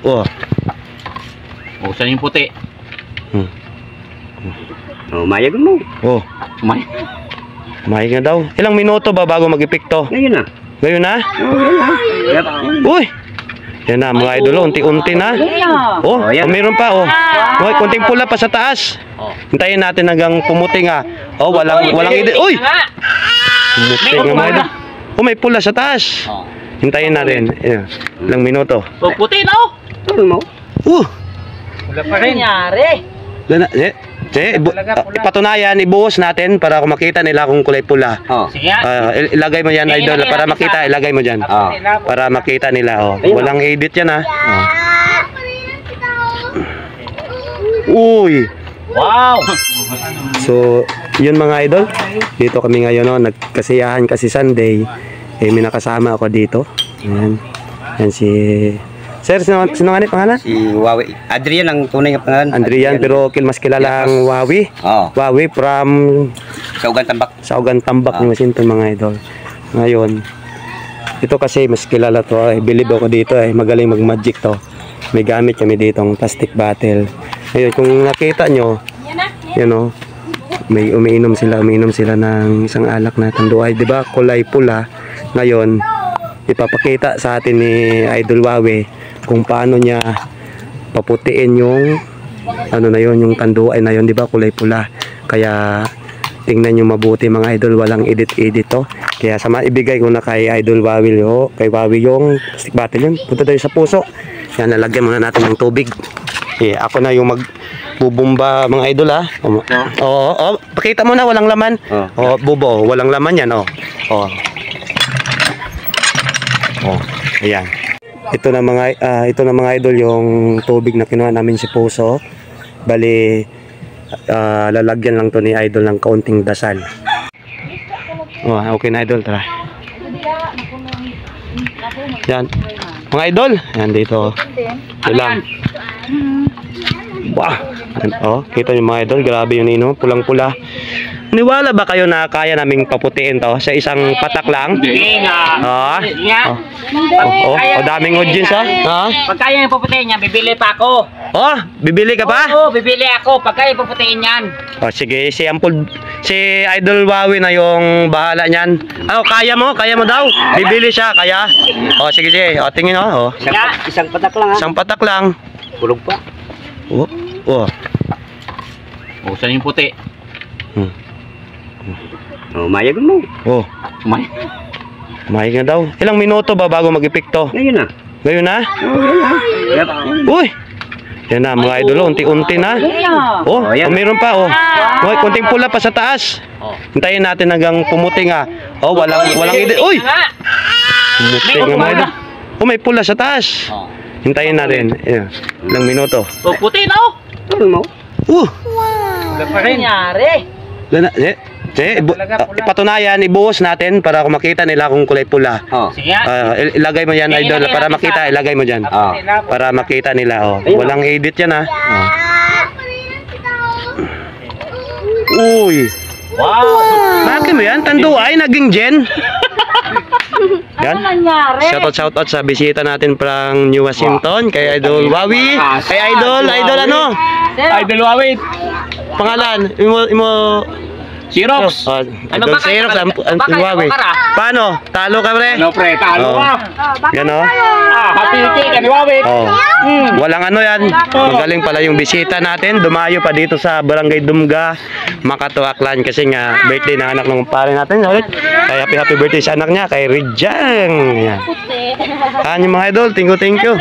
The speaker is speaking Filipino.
Oh. Oh, saan yung puti? Oh, mayag mo. Oh. Mayag na daw. Ilang minuto ba bago mag-epekto? Ngayon na. Ngayon na? Yep. Uy! Yan na mga idol, unti-unti na. Oh, mayroon pa, oh. Uy, kunting pula pa sa taas. Hintayin natin hanggang pumuti nga. Oh, walang idit. Uy! Pumuti nga mga idol. Oh, may pula sa taas. Hintayin natin. Ilang minuto. Oh, puti na oh. Ano mo? Wala pa rin. Nangyari. Patunayan, ibuhos natin para kung makita nila kung kulay pula. Sige nga. Ilagay mo yan, idol, para makita. Ilagay mo dyan. Para makita nila. Walang edit yan, ha. Uy! Wow! So, yun mga idol. Dito kami ngayon, no. Nagkasiyahan kasi Sunday. May nakasama ako dito. Ayan. Yan si... Sir, sino nga pangalan? Si Wawi. Adrian ang tunay nga pangalan. Adrian, pero mas kilala ang Wawi. Wawi from Saugan Tambak. Saugan Tambak ni Masinton mga idol. Ngayon, ito kasi mas kilala to. Believe ako dito. Magaling mag-magic to. May gamit kami dito ang plastic bottle. Ngayon, kung nakita nyo, yun o, may umiinom sila ng isang alak na tanduay. Diba? Kulay pula. Ngayon, ipapakita sa atin ni Idol Wawi kung paano niya paputiin yung ano na yun, yung tanduay na yun, di ba, kulay pula. Kaya tingnan nyo mabuti mga idol, walang edit to. Kaya sama ibigay ko na kay Idol Wawi, kay Wawi yung plastic bottle yun. Punta tayo sa puso. Yan, lalagyan muna natin ng tubig. Ako na yung magbubumba mga idol, ha. Pakita mo na walang laman. Bubo, walang laman yan. Ayan. Ito na mga idol yung tubig na kinuha namin si Puso. Bali lalagyan lang to ni idol ng kaunting dasal. Okay na idol, tara. Yan. Mga idol, yan dito. Ilang. Wow. Kita niyo mga idol, grabe yun ino, pulang-pula. Niwala ba kayo na kaya naming paputiin to sa isang patak lang? Hindi nga. Daming audience, ha? Pag kaya yung paputiin yan, bibili pa ako. Bibili ka pa? Oo, bibili ako. Pag kaya paputiin yan. Sige, si Idol Wawi na yung bahala niyan. Kaya mo daw. Bibili siya, kaya. Sige. Tingin Isang patak lang, ha? Isang patak lang. Kulog pa. Saan yung puti? Mayag mo. Mayag na daw. Ilang minuto ba bago mag-epekto? Ngayon na. Ngayon na? Yep. Uy! Yan na mga idol, unti-unti na. Mayroon pa, Uy, kunting pula pa sa taas. Hintayin natin hanggang pumuti nga. Walang edit. Uy! Pumuti nga mga idol. May pula sa taas. Hintayin natin. Ilang minuto. Puti na oh. Ano mo? Wala pa rin. Nangyari. Patunayan, ibuhos natin para kung makita nila kung kulay pula. Sige nga. Ilagay mo yan, idol, para makita. Ilagay mo dyan. Para makita nila. Walang edit yan, ha. Uy! Wow! Bakit mo yan? Tanduay, naging Jen. Yan. Shoutout sa bisita natin from New Washington, kay Idol Wawi, kay Idol ano? Idol Wawi. Pangalan, Xerox. Ano ba Xerox ang Wawi. Paano? Talo ka, pre? Ano, pre? Talo ka. Yan, happy ka ni Wawi. Walang ano yan. Magaling pala yung bisita natin. Dumayo pa dito sa Barangay Dumga, Makatuaklan, kasi nga birthday ng anak ng pare natin. Kaya happy birthday sa anak niya, kay Rijang. Yan. Yung mga idol, thank you.